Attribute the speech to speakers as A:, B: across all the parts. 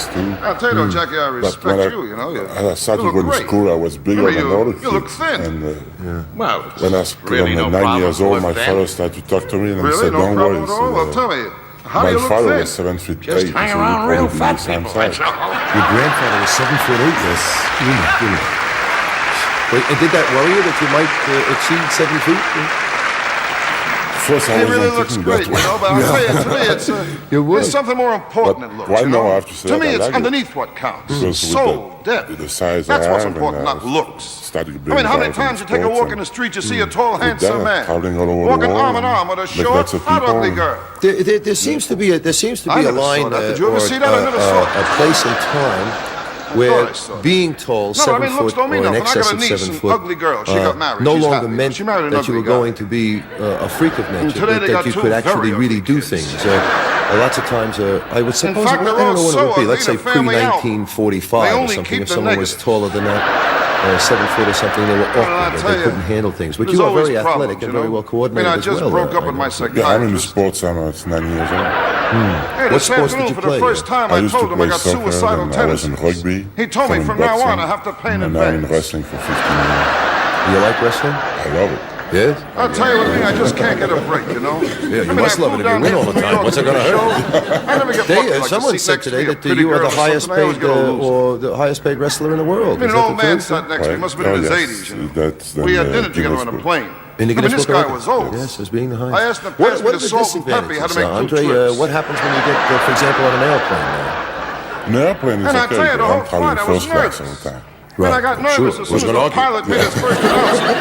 A: 6 too.
B: I'll tell you though, Jackie, I respect you, you know.
A: I started going to school, I was bigger than other kids.
B: You look thin.
A: And,
B: well,
A: when I was
B: really
A: 9 years old, my father started to talk to me and he said, don't worry.
B: Well, tell me, how do you look
A: my father
B: thin?
A: was 7 feet
C: Just
A: 8.
C: hang
A: So
C: around real fat people.
D: Your grandfather was 7 foot 8. Yes. Wait, and did that worry you that you might exceed 7 feet?
A: First, I
B: He
A: wasn't
B: really looks
A: thinking
B: great,
A: that way.
B: you know, but I'll tell you, to me, it's something more important
A: But
B: than looks,
A: why
B: you
A: now
B: know?
A: I have to say
B: To
A: that
B: me,
A: I
B: it's
A: like it.
B: underneath what counts.
A: Because with
B: Soul, depth.
A: the size
B: That's
A: I
B: what's
A: have,
B: important,
A: and
B: not looks.
A: Started
B: I mean, how many
A: getting
B: times you take a walk in the street, you see a tall, handsome
A: that,
B: man
A: traveling all over the
B: walking
A: world
B: arm in arm with a
A: and
B: short,
A: lots of
B: hot,
A: people.
B: ugly girl.
D: There seems to be a
B: I never
D: line
B: saw that. Did you ever see that? I never saw it.
D: a place and time where being tall, 7
B: looks
D: foot
B: don't
D: or
B: mean
D: in
B: nothing. I
D: excess
B: got a
D: of
B: niece,
D: 7
B: an
D: foot,
B: ugly girl. She got married.
D: no
B: She's
D: longer
B: happy.
D: meant
B: She married an
D: that you
B: ugly
D: were
B: guy.
D: going to be a freak of nature,
B: today
D: but
B: they got
D: that you
B: two
D: could actually
B: very
D: really
B: ugly
D: do
B: kids.
D: things. Lots of times, I would suppose,
B: fact,
D: I
B: they're
D: don't know
B: all
D: when it would
B: so
D: be, let's say
B: ugly, the family album.
D: pre-1945
B: They
D: or
B: only
D: something,
B: keep
D: if
B: the
D: someone was
B: negative.
D: taller than that, 7 foot or something, they were
B: I'll
D: awkward,
B: tell
D: they
B: you,
D: couldn't handle things. But
B: there's
D: you are
B: always
D: very
B: problems,
D: athletic and
B: you know?
D: very well coordinated
B: I mean, I
D: as
B: just
D: well.
B: broke up with my
A: Yeah, I'm in the
B: psychiatrist.
A: sports center. It's 9 years old.
B: Hey,
D: What
B: this
D: sports did
B: afternoon,
D: you
B: for
D: play?
B: the first time,
A: I
B: I
A: used to
B: told him I
A: play
B: got
A: soccer,
B: suicidal
A: and I was in
B: tendencies.
A: rugby.
B: He told me
A: some in
B: from now
A: boxing,
B: on I have to pay in
A: and now I'm in
B: advance.
A: wrestling for 15 years.
D: You like wrestling?
A: I love it.
D: Yes?
B: I'll tell you one thing, I just can't get a break, you know?
D: Yeah, you must love it if you win all the time. What's it going to hurt?
B: I never get lucky like
D: Someone
B: to sit
D: said
B: next to
D: today
B: me, a
D: that
B: pretty
D: you are
B: girl
D: the
B: or
D: highest
B: something. I always
D: paid
B: get a loser.
D: or the highest paid wrestler in the world.
B: I mean,
D: Is
B: an
D: that
B: old
D: the
B: man
D: truth?
B: sat next to me, must have been in his 80s, you know?
A: That's
B: We had dinner together on a plane.
D: In the
B: I mean,
D: Guinness
B: this
D: Book of
B: guy
D: Records.
B: was old.
D: Yes, as being the highest.
B: I asked him to pass me
D: What
B: the
D: are the
B: salt and pepper, he had to make
D: disadvantages,
B: two
D: Andre?
B: trips.
D: What happens when you get, for example, on an airplane now?
A: An airplane is
B: And I
A: okay,
B: tell you, the
A: but
B: whole
A: I'm traveling
B: flight, I was
A: first class
B: nervous.
A: all the time.
B: Man, I got nervous as soon as the pilot made his first announcement.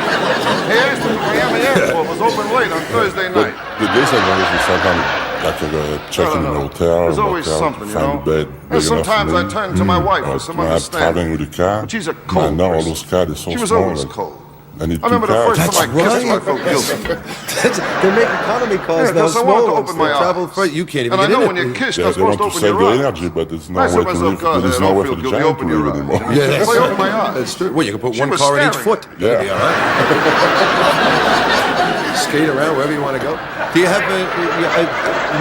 B: He asked if the Miami airport was open late on Thursday
A: But
B: night.
A: the disadvantage is sometimes like I check in an hotel,
B: There's always something, you know.
A: find a bed
B: And
A: big
B: sometimes I
A: enough for me.
B: turn to my wife for some
A: When I'm traveling
B: understanding.
A: with a car,
B: But she's a cold
A: now all
B: person.
A: those cars are so
B: She was
A: small.
B: always
A: that
B: cold.
A: I need
B: I remember
A: two
B: the
A: cars.
B: first time I kissed her, I felt guilty.
D: They make economy cars
B: Yeah,
D: now
B: 'cause I wanted
D: small
B: to
D: ones.
B: open my
D: They travel
B: eyes.
D: freight. You can't even
B: And I
D: get
B: know
D: in
B: when you
D: it.
B: kiss,
A: Yeah,
B: you're
A: they want
B: supposed
A: to
B: to
A: save
B: open
A: the
B: your eyes.
A: energy, but there's no
B: I
A: way
B: said
A: to
B: myself,
A: live.
B: God,
A: There's
B: I
A: no
B: don't
A: way
B: feel
A: for the
B: guilty.
A: giant
B: Open
A: to
B: your
A: live
B: eyes.
A: anymore.
D: Yeah,
B: So I opened my eyes.
D: That's true. Well, you can put
B: She
D: one
B: was
D: car in each
B: staring.
D: foot.
A: Yeah.
D: That'd be all right. Skate around wherever you want to go. Do you have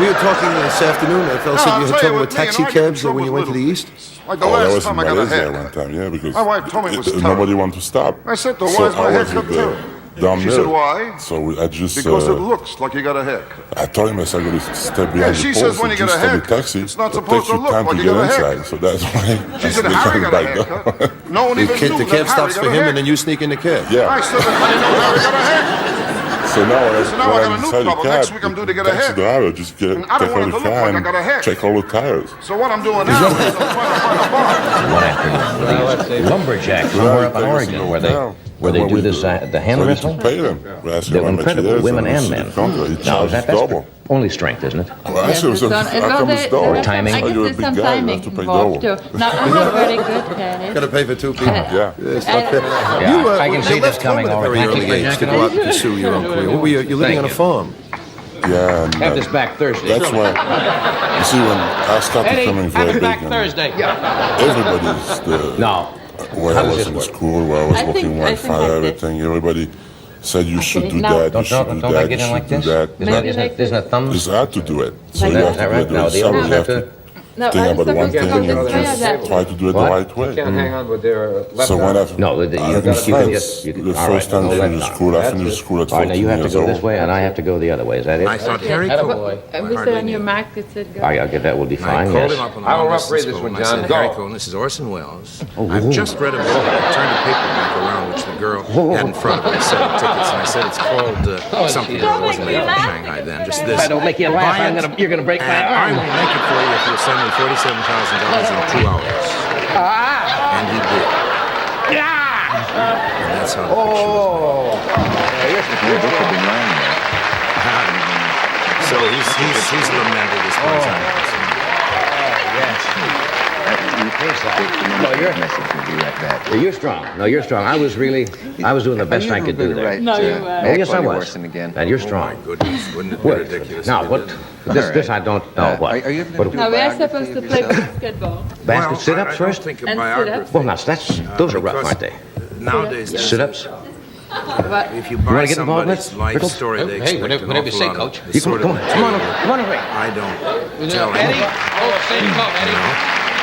D: we were talking this afternoon, a fellow said
B: I'll
D: you had
B: tell
D: trouble
B: you,
D: with
B: with me,
D: taxi
B: you know, I get in
D: cabs
B: trouble
D: when you
B: with
D: went to the
B: little
D: east?
B: things. Like the
A: Oh, that
B: last
A: was in
B: time I got a
A: Malaysia
B: haircut.
A: one time, yeah, because
B: My wife told me it was terrible.
A: nobody wanted to stop.
B: I said to her,
A: So
B: why is my
A: I was
B: haircut
A: with the
B: terrible?
A: down
B: She
A: there.
B: said, why?
A: So I just
B: Because it looks like you got a haircut.
A: I told him I said, I'm going to step behind
B: Yeah,
A: the
B: she
A: pole.
B: says when you get a
A: just on the
B: haircut,
A: taxi,
B: it's not
A: it
B: supposed
A: takes
B: to
A: you
B: look
A: time
B: like
A: to
B: you
A: get
B: got a
A: inside.
B: haircut.
A: So that's why
B: She said, Harry got a haircut. No one
D: The
B: even knew
D: cab
B: that Harry
D: stops
B: got
D: for
B: a
D: him, and
B: haircut.
D: then you sneak in the cab.
A: Yeah.
B: I said, I didn't know Harry got a haircut.
A: So now when
B: So now I got a new
A: inside the
B: problem.
A: cab,
B: Next week I'm due to get a
A: taxi
B: haircut.
A: driver just get
B: And I don't
A: take
B: want
A: out
B: it
A: the
B: to look
A: car
B: like I got a
A: and
B: haircut.
A: check all the tires.
B: So what I'm doing now is I'm trying to find a bar.
C: One afternoon, lumberjacks somewhere up in Oregon where they do this the hand
A: So I need
C: wrestling.
A: to pay them.
C: They're incredible, women and men. Now, that's
A: double.
C: only strength, isn't it?
A: Well, actually, it was how come it's double?
C: Timing.
E: I
A: Oh,
E: guess
A: you're a
E: there's
A: big
E: some
A: guy, you
E: timing
A: have to pay
E: involved too.
A: double.
E: No, I'm not very good at it.
D: Got to pay for two people.
A: Yeah.
D: It's not fair.
C: Yeah, I can see
D: you
C: this
D: left
C: coming
D: home at a
C: already.
D: very
C: Thank you,
D: early age to
C: Jack.
D: go out and pursue your own career. What were you? You're living
C: Thank
D: on a
C: you.
D: farm.
A: Yeah, and
C: Have this back Thursday.
A: that's why. You see, when I started coming very big, and everybody's
C: No.
A: where
C: How
A: I
C: does
A: was
C: this
A: in
C: work?
A: school, where I was
E: I
A: working
E: think-
A: with
E: I
A: my
E: think
A: father,
E: like this.
A: everything. Everybody said you should
E: Okay,
A: do
E: now-
A: that, you should do
C: Don't I
A: that,
C: get
A: you
C: in like
A: should do
C: this?
A: that.
C: Isn't it thumbs?
A: It's hard to do it. So
E: Like
A: you
E: that,
A: have to do it
C: No, the
A: yourself.
C: other
A: You have to
E: No,
A: think
E: I
A: about
E: was
A: one
E: supposed
A: thing
E: to
A: and
E: try
A: just
E: that.
A: try to do it the
C: What?
A: right way.
F: Can't hang on with their left
A: So when
F: arm.
A: I've
C: No, you
A: in
C: can
A: France,
C: just
A: the
C: all
A: first
C: right,
A: time
C: no
A: I
C: left
A: finished
C: arm.
A: school, I finished school at
C: All right, now
A: 14
C: you have to
A: years
C: go
A: old.
C: this way, and I have to go the other way. Is that it?
F: I thought Harry Cohen.
E: And we said on your Mac it said go.
C: I'll get that. Will be
G: I
C: fine.
G: called
C: Yes.
G: him up on the
F: I will
G: long
F: rough read
G: distance
F: this
G: phone.
F: one,
G: I said,
F: John.
G: Harry
F: Go.
G: Cohen, this is Orson Welles.
C: Oh,
G: I've just read a book. I turned a paperback around which the girl had in front of me selling tickets, and I said it's called something that wasn't able in Shanghai then. Just this.
C: If I don't make you laugh,
G: Buy it,
C: you're gonna break my
G: and I
C: arm.
G: will make it for you if you'll send me $47,000 in 2 hours. And he did. And that's how the picture was made. So he's lamented as far as I'm concerned.
C: No, you're strong. No, you're strong. I was doing the best I could do there.
E: No, you
C: Oh, yes, I was. And you're
G: Oh, my
C: strong.
G: goodness. Wouldn't it be
C: What?
G: ridiculous?
C: Now,
G: if he
C: what?
G: did?
C: This I don't know. What?
F: Are you ever
C: What-
F: going to
E: Now we are supposed to play basketball.
C: Basket
G: Well,
C: sit-ups
G: I
C: first?
G: don't think a
E: And
G: biography.
E: sit-ups.
C: Well, now those are rough,
G: because
C: aren't they?
G: Nowadays,
C: Sit-ups.
E: But
G: if you
C: You
G: buy
C: wanna get involved,
G: somebody's
C: Mitch?
G: life
C: Rickles?
G: story, they
F: Hey,
G: expect
F: whatever-
G: an
F: whatever you
G: awful
F: say,
G: lot of
F: Coach.
G: the
C: You
G: sort
C: come
G: of
C: on, come on,
G: material
C: come on, Ray.
G: I don't tell anyone.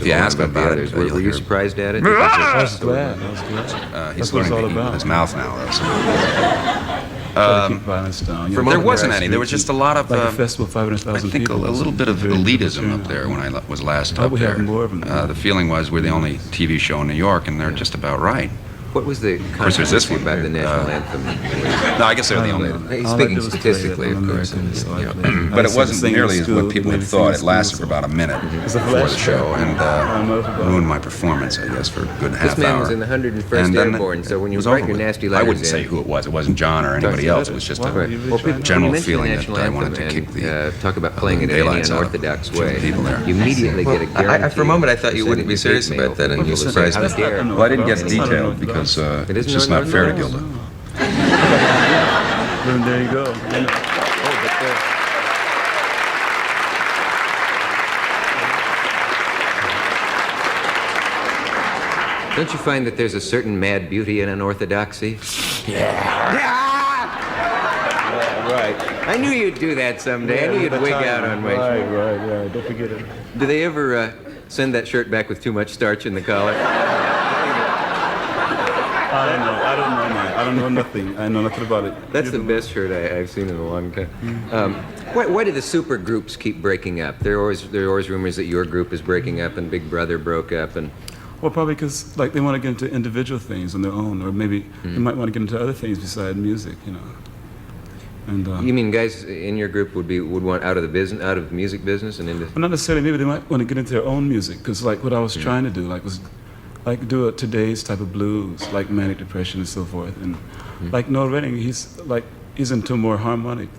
H: if you ask him about it,
I: Were you surprised at it?
J: I was glad.
H: he's
J: That's what it's
H: learning
J: all
H: to eat with
J: about.
H: his mouth now, though. So.
J: Try to keep violence down.
H: There wasn't any. There was just a lot of,
J: like a festival, 500,000
H: I think
J: people.
H: a little bit of elitism up there when I was last up
J: we
H: there.
J: have more of them.
H: The feeling was we're the only TV show in New York, and they're just about right.
I: What was the
H: course, there's this one
I: about the
H: here.
I: national anthem?
H: No, I guess they're the only.
I: He's speaking statistically, of course.
H: But it wasn't nearly as what people had thought. It lasted for about a minute before the show, and ruined my performance, I guess, for a good half hour.
I: This man was in the 101st Airborne, so when you write your nasty letters
H: I wouldn't say who it was. It wasn't John or anybody else. It was just a general feeling that I wanted to kick the
I: talk about playing it in an unorthodox way.
H: People there.
I: You immediately get a guarantee. For a moment, I thought you wouldn't be serious about that, and you surprised me.
H: Well, I didn't get detailed because it's just not fair to Gilda.
J: There you go.
I: Don't you find that there's a certain mad beauty in unorthodoxy? Yeah, right. I knew you'd do that someday. I knew you'd wig out on my shirt.
J: Right. Don't forget it.
I: Do they ever send that shirt back with too much starch in the collar?
J: I don't know nothing. I know nothing about it.
I: That's the best shirt I've seen in a long time. Why do the super groups keep breaking up? There are always rumors that your group is breaking up and Big Brother broke up and.
J: Well, probably because like they want to get into individual things on their own, or maybe they might want to get into other things besides music, you know. And
I: you mean guys in your group would want out of the music business and into?
J: Well, not necessarily. Maybe they might want to get into their own music, because like what I was trying to do, was do today's type of blues, like manic depression and so forth, and like Noel Redding, he's into more harmonic